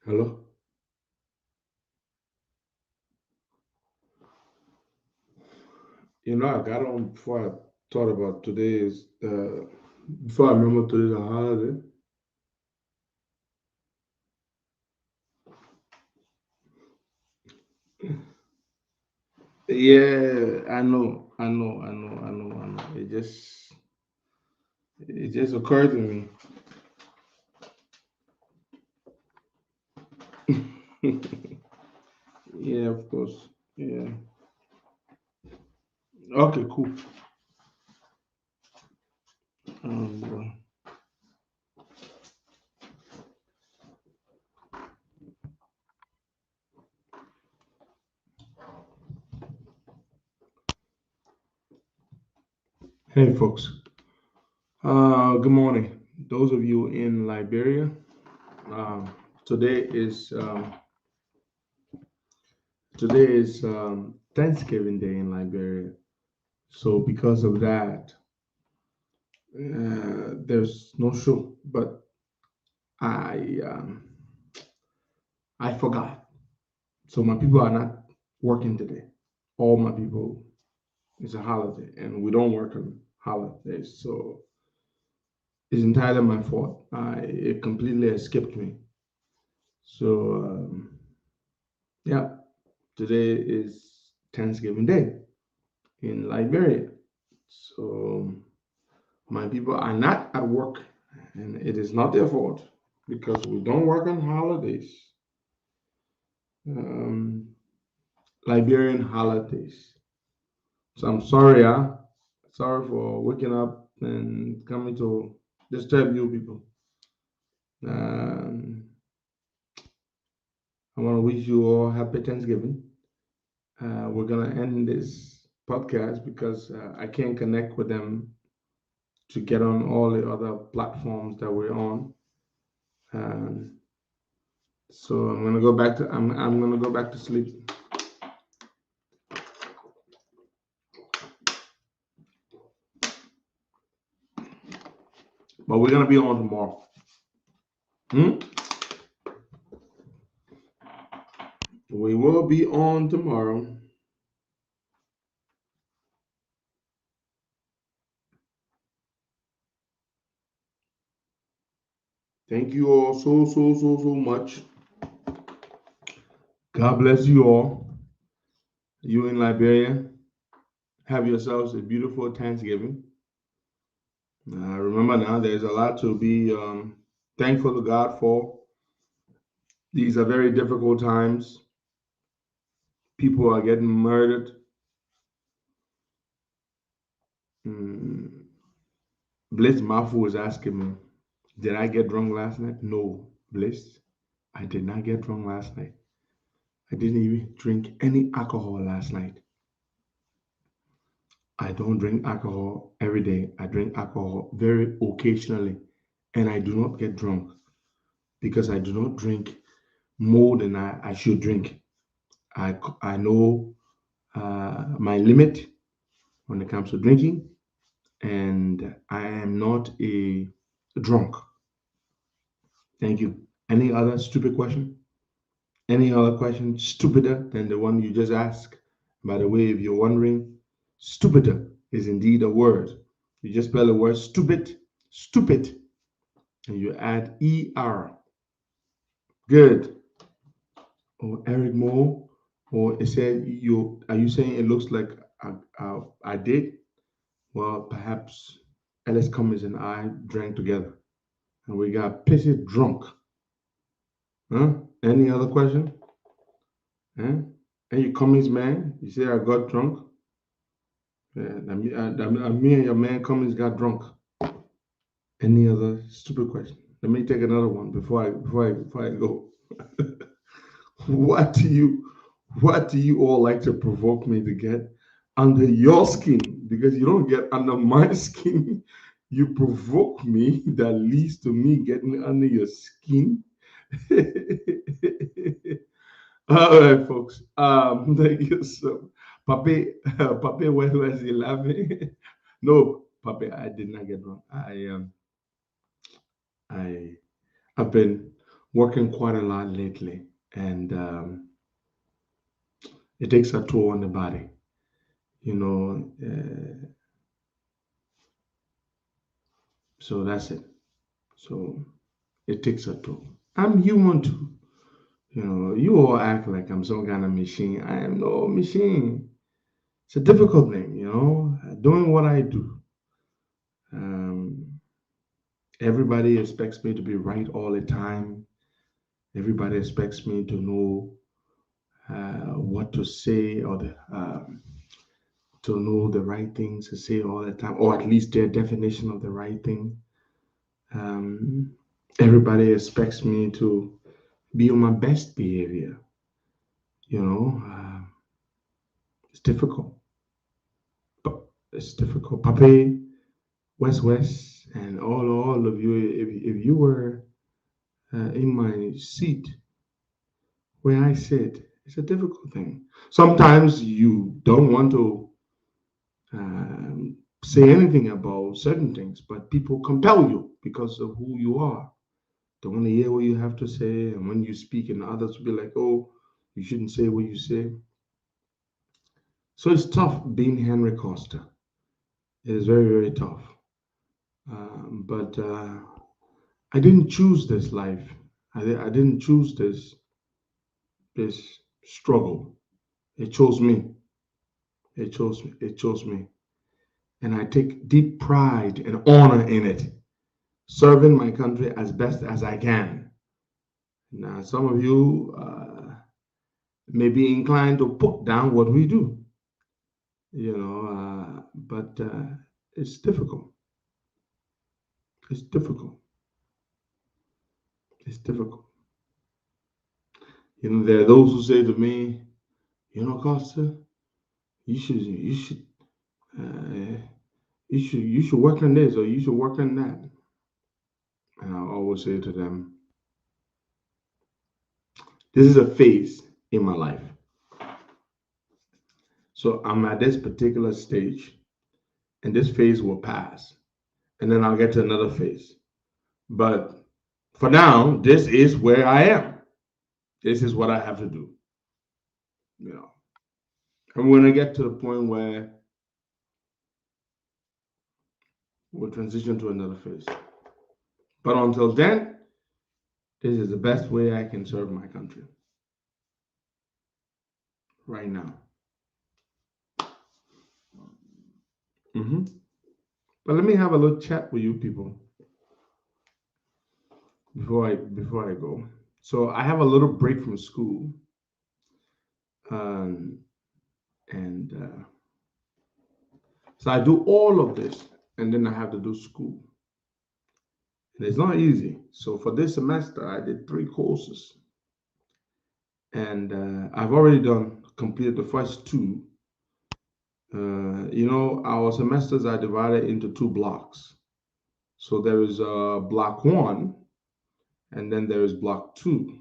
Hello. I got on before I thought about today's. Before I remember today's a holiday. Yeah, I know. It just occurred to me. Yeah, of course. Yeah. Okay, cool. Um, hey, folks. Good morning. Those of you in Liberia. Um, today is Thanksgiving Day in Liberia. So because of that, there's no show. But I I forgot. So my people are not working today. All my people, it's a holiday, and we don't work on holidays. So it's entirely my fault. It completely escaped me. So yeah, today is Thanksgiving Day in Liberia. So my people are not at work, and it is not their fault because we don't work on holidays. Um, Liberian holidays. So I'm sorry, sorry for waking up and coming to disturb you people. Um, I want to wish you all happy Thanksgiving. We're gonna end this podcast because I can't connect with them to get on all the other platforms that we're on. Um, so I'm gonna go back to sleep. But we're gonna be on tomorrow. Hmm? We will be on tomorrow. Thank you all so much. God bless you all. You in Liberia, have yourselves a beautiful Thanksgiving. Remember now, there's a lot to be thankful to God for. These are very difficult times. People are getting murdered. Mm. Bliss Mafu was asking me, did I get drunk last night? No, Bliss, I did not get drunk last night. I didn't even drink any alcohol last night. I don't drink alcohol every day. I drink alcohol very occasionally, and I do not get drunk because I do not drink more than I should drink. I know my limit when it comes to drinking, and I am not a drunk. Thank you. Any other stupid question? Any other question stupider than the one you just asked? By the way, if you're wondering, stupider is indeed a word. You just spell the word stupid, and you add ER. Good. Or Eric Moore, or it said you are you saying it looks like I did? Well, perhaps Ellis Cummings and I drank together, and we got pissy drunk. Huh? Any other question? Huh? Hey, Cummings man, you say I got drunk? Yeah, me and your man Cummings got drunk. Any other stupid question? Let me take another one before I go. What do you what do you all like to provoke me to get under your skin? Because you don't get under my skin. You provoke me that leads to me getting under your skin. All right, folks. Thank you so. Papi, Papi, why was he laughing? No, Papi, I did not get wrong. I I've been working quite a lot lately, and it takes a toll on the body. You know, so that's it. So it takes a toll. I'm human too. You know, you all act like I'm some kind of machine. I am no machine. It's a difficult thing, doing what I do. Um, Everybody expects me to be right all the time. Everybody expects me to know what to say or to know the right things to say all the time, or at least their definition of the right thing. Um, Everybody expects me to be on my best behavior. You know, it's difficult, but it's difficult. Pape, West, and all of you, if you were in my seat where I sit, it's a difficult thing. Sometimes you don't want to say anything about certain things, but people compel you because of who you are. They want to hear what you have to say, and when you speak, and others will be like, "Oh, you shouldn't say what you say." So it's tough being Henry Costa. It is very, very tough. But I didn't choose this life. I didn't choose this struggle. It chose me. It chose me. It chose me. And I take deep pride and honor in it, serving my country as best as I can. Now, some of you may be inclined to put down what we do, but it's difficult. It's difficult. It's difficult. There are those who say to me, Costa, you should, you should, uh, you should work on this or you should work on that. And I always say to them, this is a phase in my life. So I'm at this particular stage, and this phase will pass, and then I'll get to another phase. But for now, this is where I am. This is what I have to do. You know, I'm going to get to the point where we'll transition to another phase. But until then, this is the best way I can serve my country right now. hmm But let me have a little chat with you people before I go. So I have a little break from school, um, and so I do all of this, and then I have to do school, and it's not easy. So for this semester, I did 3 courses, and I've already completed the first two. Our semesters are divided into 2 blocks. So there is block one, and then there is block two.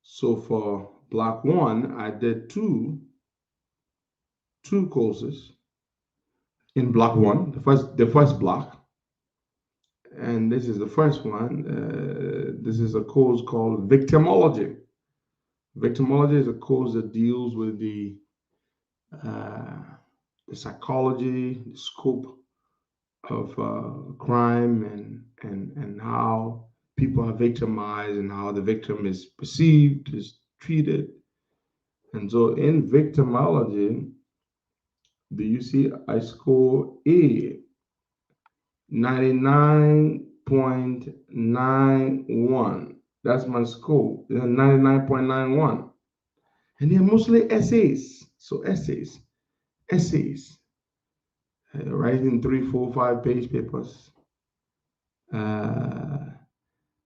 So for block one, I did two courses in block one, the first block, and this is the first one. This is a course called victimology. Victimology is a course that deals with uh, the psychology, the scope of crime, and how people are victimized and how the victim is perceived, is treated. And so in victimology, do you see I score A 99.91. That's my score, 99.91. And they're mostly essays. So essays, writing 3, 4, 5 page papers. Uh,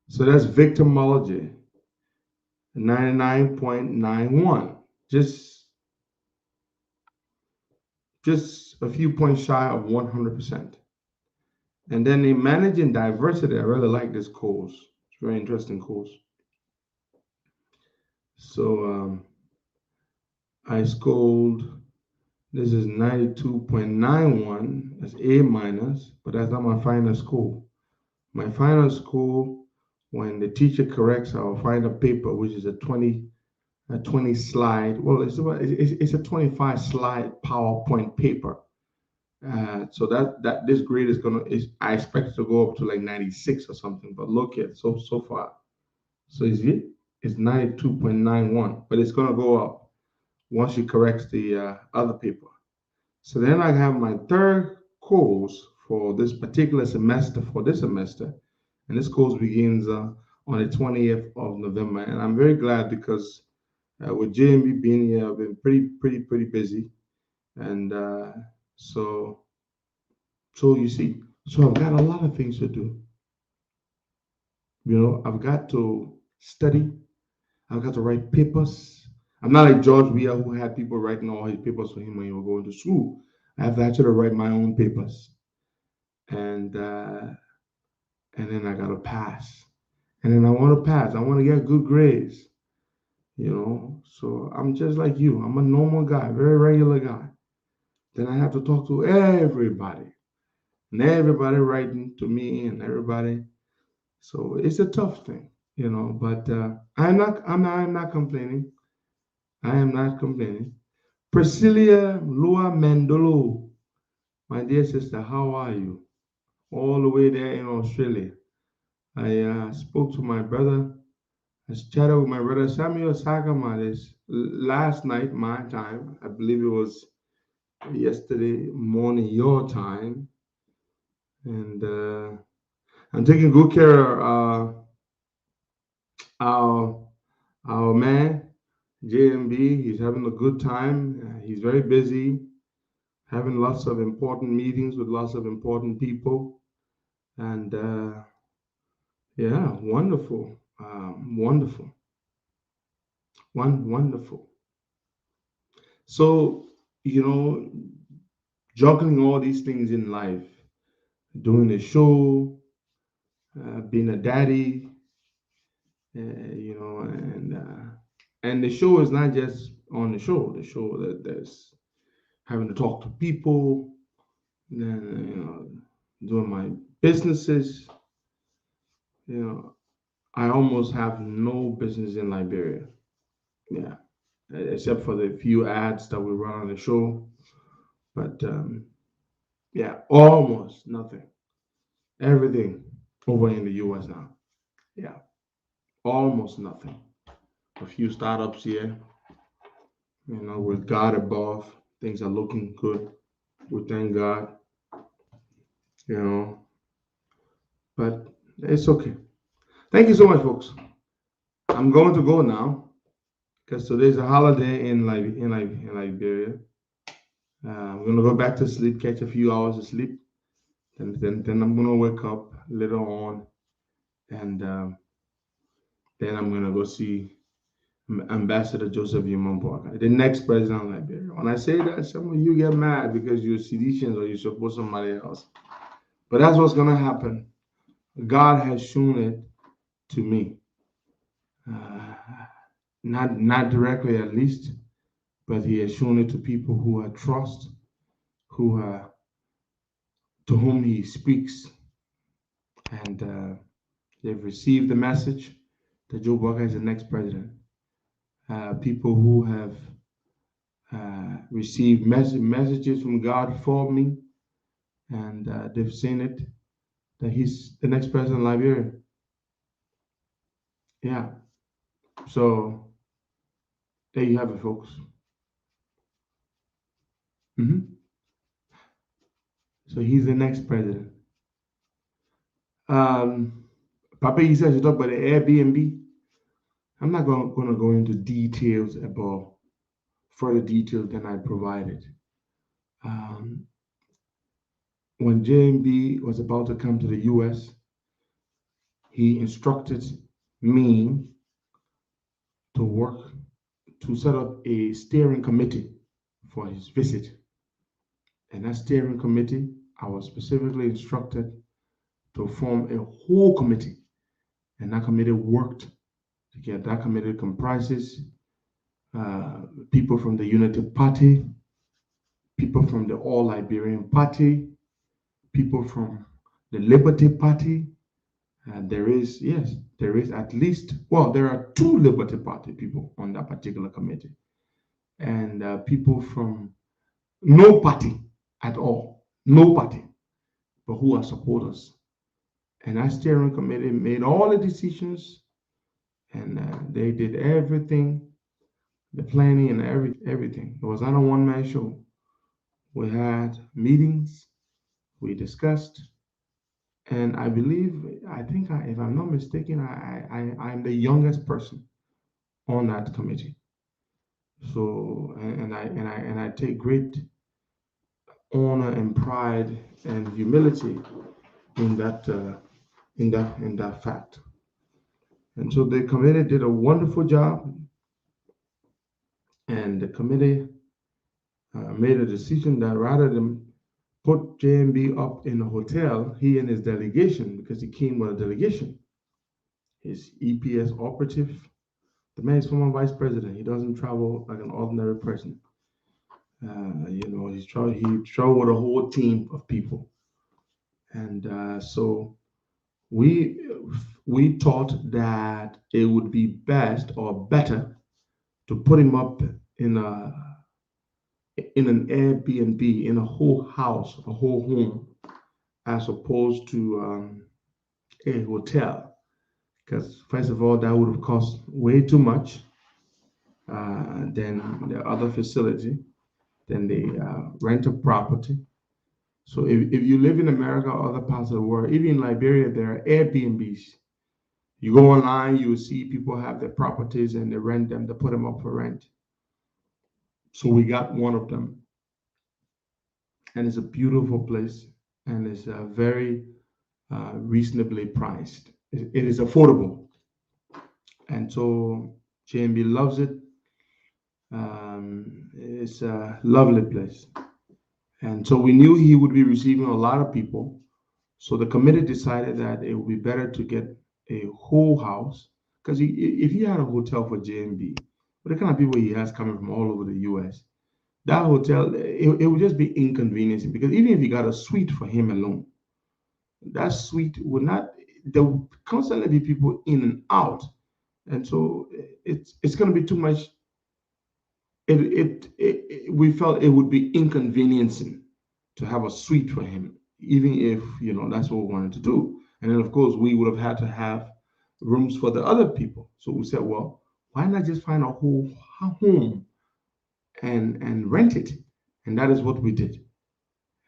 so that's victimology, 99.91. Just a few points shy of 100%. And then in managing diversity, I really like this course. It's a very interesting course. So I scored, this is 92.91. That's A minus, but that's not my final score. My final score When the teacher corrects, I'll find a paper which is a 20 slide. Well, it's a 25 slide PowerPoint paper. So that this grade is gonna is I expect it to go up to like 96 or something. But look at so far. So it's 92.91, but it's gonna go up once she corrects the other paper. So then I have my third course for this particular semester for this semester, and this course begins on the 20th of November. And I'm very glad because with JMB being here, I've been pretty busy, and so so you see, so I've got a lot of things to do. You know, I've got to study. I've got to write papers. I'm not like George Weah who had people writing all his papers for him when he was going to school. I have to actually write my own papers, and and then I gotta pass. And then I want to pass. I want to get good grades. You know, so I'm just like you. I'm a normal guy, very regular guy. Then I have to talk to everybody, and everybody writing to me, and everybody. So it's a tough thing, you know. But I'm not complaining. I am not complaining. Priscilla Lua Mendolo, my dear sister, how are you? All the way there in Australia. I spoke to my brother. I chatted with my brother Samuel Sakama this last night, my time. I believe it was yesterday morning, your time. And I'm taking good care of our man, JMB. He's having a good time. He's very busy, having lots of important meetings with lots of important people. And yeah, wonderful. Wonderful. Wonderful. So, you know, juggling all these things in life, doing a show, being a daddy, you know, and the show is not just on the show. The show that there's having to talk to people, then you know, doing my businesses. You know, I almost have no business in Liberia. Yeah, except for the few ads that we run on the show. But yeah, almost nothing. Everything over in the US now. Yeah, almost nothing. A few startups here, you know, with God above, things are looking good. We thank God, you know, but it's okay. Thank you so much, folks. I'm going to go now because today's a holiday in Liberia. I'm gonna go back to sleep, catch a few hours of sleep, and then I'm gonna wake up later on, and then I'm gonna go see Ambassador Joseph Yamambo, the next president of Liberia. When I say that, some of you get mad because you're Sidicians or you support somebody else. But that's what's going to happen. God has shown it to me. Uh, not directly at least, but he has shown it to people who I trust, who to whom he speaks. And they've received the message that Joe Walker is the next president. People who have received messages from God for me, and they've seen it that he's the next president of Liberia. Yeah. So there you have it, folks. Hmm. So he's the next president. Um, Papa, he says you talk about the Airbnb. I'm not going to go into details about further details than I provided. Um, when JMB was about to come to the U.S., he instructed me to work to set up a steering committee for his visit. And that steering committee, I was specifically instructed to form a whole committee. And that committee worked together. That committee comprises people from the Unity Party, people from the All Liberian Party, people from the Liberty Party, There is, yes, there is at least, well, there are two Liberty Party people on that particular committee, and people from no party at all, no party, but who are supporters. And that steering committee made all the decisions, and they did everything, the planning and everything. It was not a one-man show. We had meetings, we discussed, and I believe, I think, if I'm not mistaken, I'm the youngest person on that committee. So, and I take great honor and pride and humility in that fact. And so the committee did a wonderful job, and the committee made a decision that rather than put JMB up in a hotel, he and his delegation, because he came with a delegation, his EPS operative, the man is former vice president. He doesn't travel like an ordinary person. He traveled with a whole team of people, and so we we thought that it would be best or better to put him up in a in an Airbnb, in a whole house, a whole home, as opposed to a hotel. Because first of all, that would have cost way too much than the other facility, than the rental property. So if you live in America or other parts of the world, even in Liberia, there are Airbnbs. You go online, you will see people have their properties and they rent them, they put them up for rent. So we got one of them, and it's a beautiful place, and it's very reasonably priced. It is affordable, and so JMB loves it. It's a lovely place, and so we knew he would be receiving a lot of people. So the committee decided that it would be better to get a whole house, because if he had a hotel for JMB, but the kind of people he has coming from all over the U.S., that hotel, it would just be inconveniencing, because even if you got a suite for him alone, that suite would not, there would constantly be people in and out. And so it's going to be too much. We felt it would be inconveniencing to have a suite for him, even if, that's what we wanted to do. And then, of course, we would have had to have rooms for the other people. So we said, well, why not just find a whole home and rent it? And that is what we did.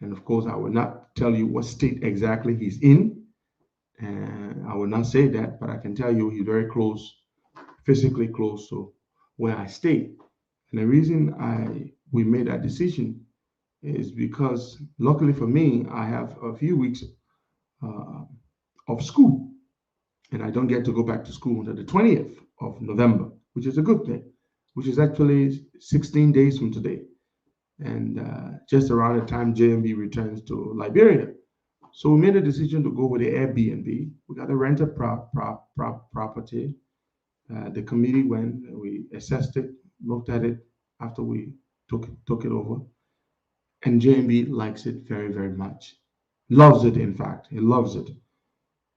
And of course, I will not tell you what state exactly he's in. And I will not say that, but I can tell you he's very close, physically close to where I stay. And the reason we made that decision is because, luckily for me, I have a few weeks uh, of school, and I don't get to go back to school until the 20th of November, which is a good thing, which is actually 16 days from today, and just around the time JMB returns to Liberia. So we made a decision to go with the Airbnb. We got a rental property. The committee went, we assessed it, looked at it after we took it over, and JMB likes it very, very much. Loves it, in fact. He loves it.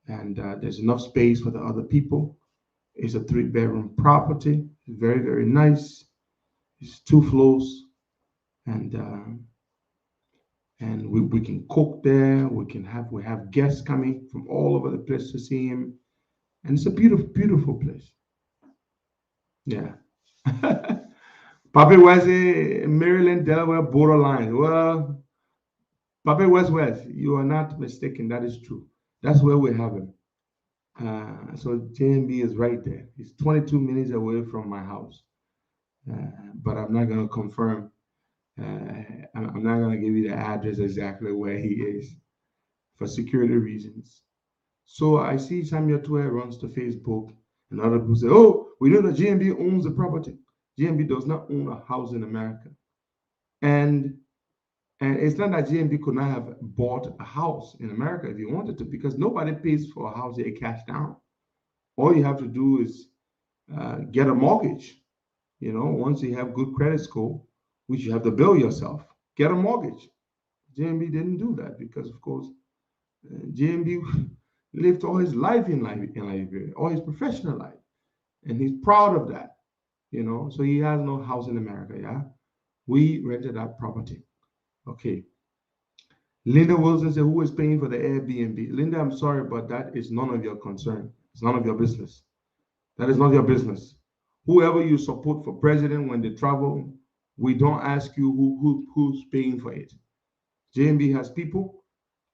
And there's enough space for the other people. It's a three-bedroom property. It's very, very nice. It's two floors, and we can cook there. We have guests coming from all over the place to see him, and it's a beautiful, beautiful place. Yeah. Papi West, Maryland, Delaware borderline. Well, Papi West, you are not mistaken. That is true. That's where we have him. So JMB is right there. He's 22 minutes away from my house. But I'm not going to confirm. I'm not going to give you the address exactly where he is for security reasons. So I see Samuel Tue runs to Facebook, and other people say, oh, we know that GMB owns the property. GMB does not own a house in America. And it's not that GMB could not have bought a house in America if he wanted to, because nobody pays for a house here cash down. All you have to do is get a mortgage. Once you have good credit score, which you have to build yourself, get a mortgage. GMB didn't do that because, of course, GMB lived all his life in Liberia, all his professional life, and he's proud of that. So he has no house in America. Yeah, we rented that property. Okay. Linda Wilson said, "Who is paying for the Airbnb?" Linda, I'm sorry, but that is none of your concern. It's none of your business. That is not your business. Whoever you support for president when they travel, we don't ask you who's paying for it. JMB has people,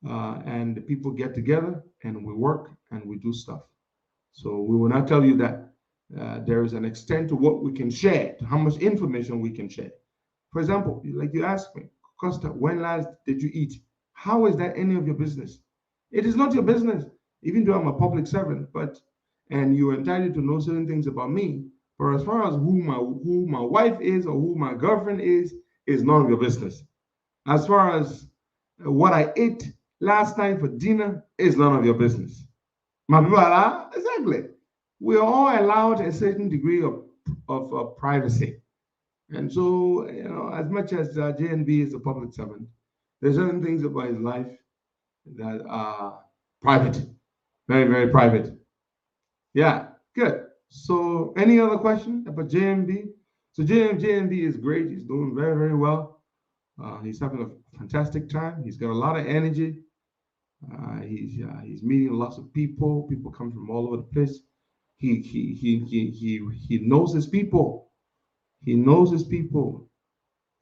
and the people get together and we work and we do stuff. So we will not tell you that there is an extent to what we can share, to how much information we can share. For example, like you asked me, Costa, when last did you eat? How is that any of your business? It is not your business, even though I'm a public servant, and you're entitled to know certain things about me. But as far as who my wife is or who my girlfriend is none of your business. As far as what I ate last night for dinner is none of your business. My people are exactly. We are all allowed a certain degree of privacy. And so, as much as JNB is a public servant, there's certain things about his life that are private, very, very private. Yeah, good. So, any other question about JNB? So, JNB is great. He's doing very, very well. He's having a fantastic time. He's got a lot of energy. He's meeting lots of people. People come from all over the place. He knows his people. He knows his people,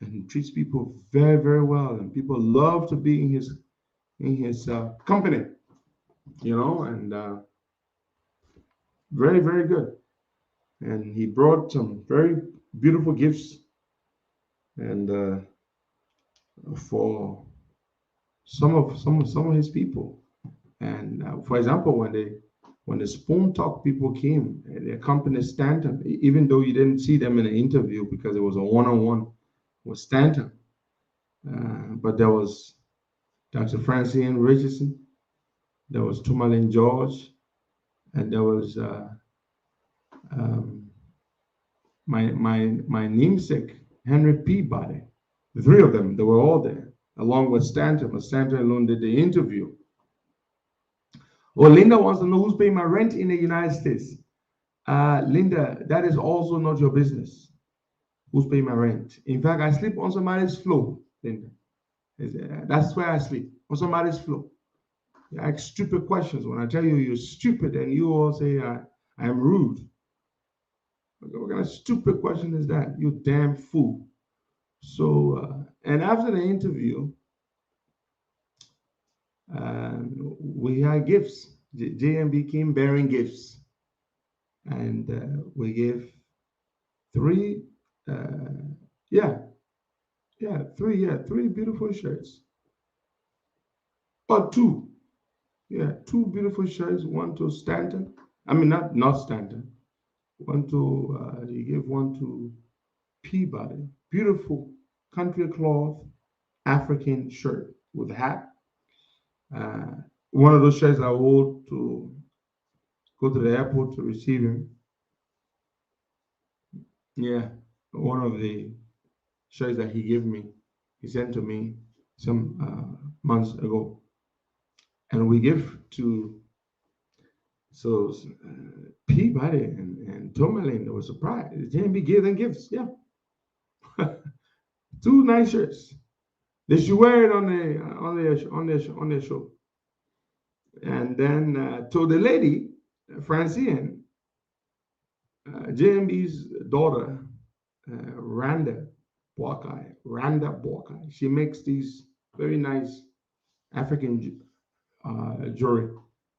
and he treats people very, very well. And people love to be in his company. And very, very good. And he brought some very beautiful gifts, and for some of his people. And for example, when the Spoon Talk people came, they accompanied Stanton, even though you didn't see them in an interview because it was a one-on-one with Stanton. But there was Dr. Francine Richardson, there was Tumalin George, and there was um, my namesake Henry Peabody. The three of them, they were all there, along with Stanton. But Stanton alone did the interview. Well, Linda wants to know who's paying my rent in the United States. Linda, that is also not your business. Who's paying my rent? In fact, I sleep on somebody's floor, Linda. That's where I sleep, on somebody's floor. You ask stupid questions. When I tell you you're stupid, and you all say I am rude. What kind of stupid question is that? You damn fool. So, and after the interview, we had gifts. JMB came bearing gifts, and we gave three, yeah, three beautiful shirts, or two, two beautiful shirts. One to Stanton. I mean, not Stanton. One to he gave one to Peabody. Beautiful country cloth African shirt with a hat. Uh, One of those shirts I wore to go to the airport to receive him. Yeah, one of the shirts that he gave me, he sent to me some months ago, and we give to so Peabody and Tourmaline. They were surprised. JMB gave them gifts. Yeah, two nice shirts. They should wear it on their show. And then to the lady, Francine, JMB's daughter, Randa Borkai. She makes these very nice African jewelry.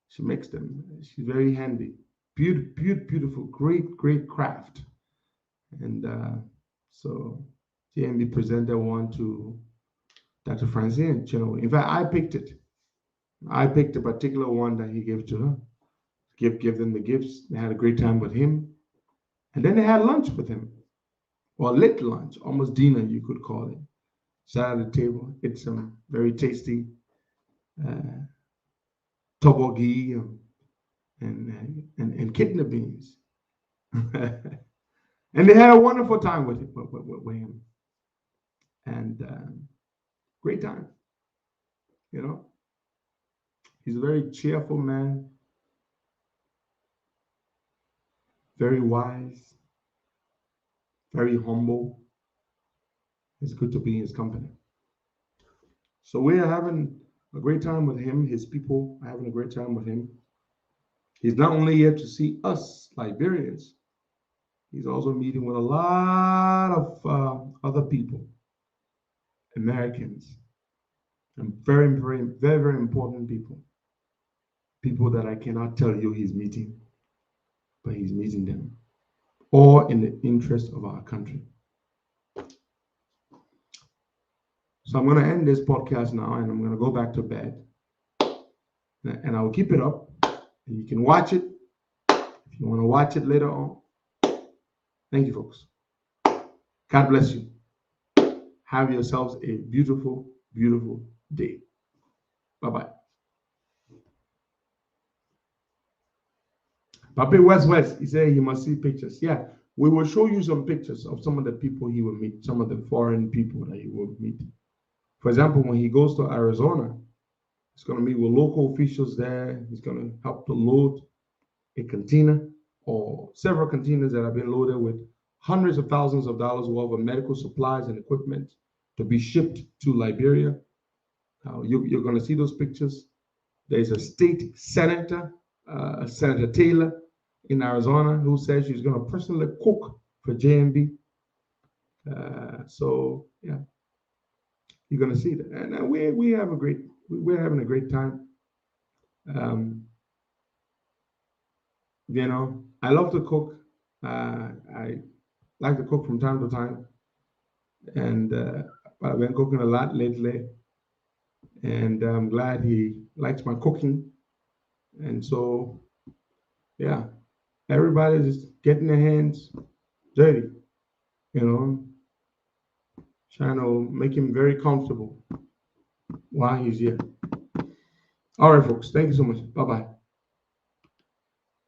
She makes them. She's very handy. Beautiful, great craft. And so JMB presented one to Dr. Francine. In fact, I picked it. I picked a particular one that he gave to her. Give them the gifts. They had a great time with him. And then they had lunch with him. Or late lunch, almost dinner, you could call it. Sat at the table, ate some very tasty tobogi and kidney beans. And they had a wonderful time with him. And great time. He's a very cheerful man, very wise, very humble. It's good to be in his company. So we are having a great time with him. His people are having a great time with him. He's not only here to see us Liberians, he's also meeting with a lot of other people, Americans, and very important people. People that I cannot tell you he's meeting, but he's meeting them, all in the interest of our country. So I'm going to end this podcast now, and I'm going to go back to bed, and I will keep it up, and you can watch it if you want to watch it later on. Thank you, folks. God bless you. Have yourselves a beautiful, beautiful day. Bye-bye. Papi West, he said he must see pictures. Yeah, we will show you some pictures of some of the people he will meet, some of the foreign people that he will meet. For example, when he goes to Arizona, he's going to meet with local officials there. He's going to help to load a container or several containers that have been loaded with hundreds of thousands of dollars worth of medical supplies and equipment to be shipped to Liberia. You're going to see those pictures. There's a state senator, Senator Taylor in Arizona, who says she's going to personally cook for JMB. So yeah, you're going to see that, and we're having a great time. I love to cook. I like to cook from time to time, and I've been cooking a lot lately, and I'm glad he likes my cooking. And so, yeah, everybody's getting their hands dirty, trying to make him very comfortable while he's here. All right, folks, thank you so much. Bye bye.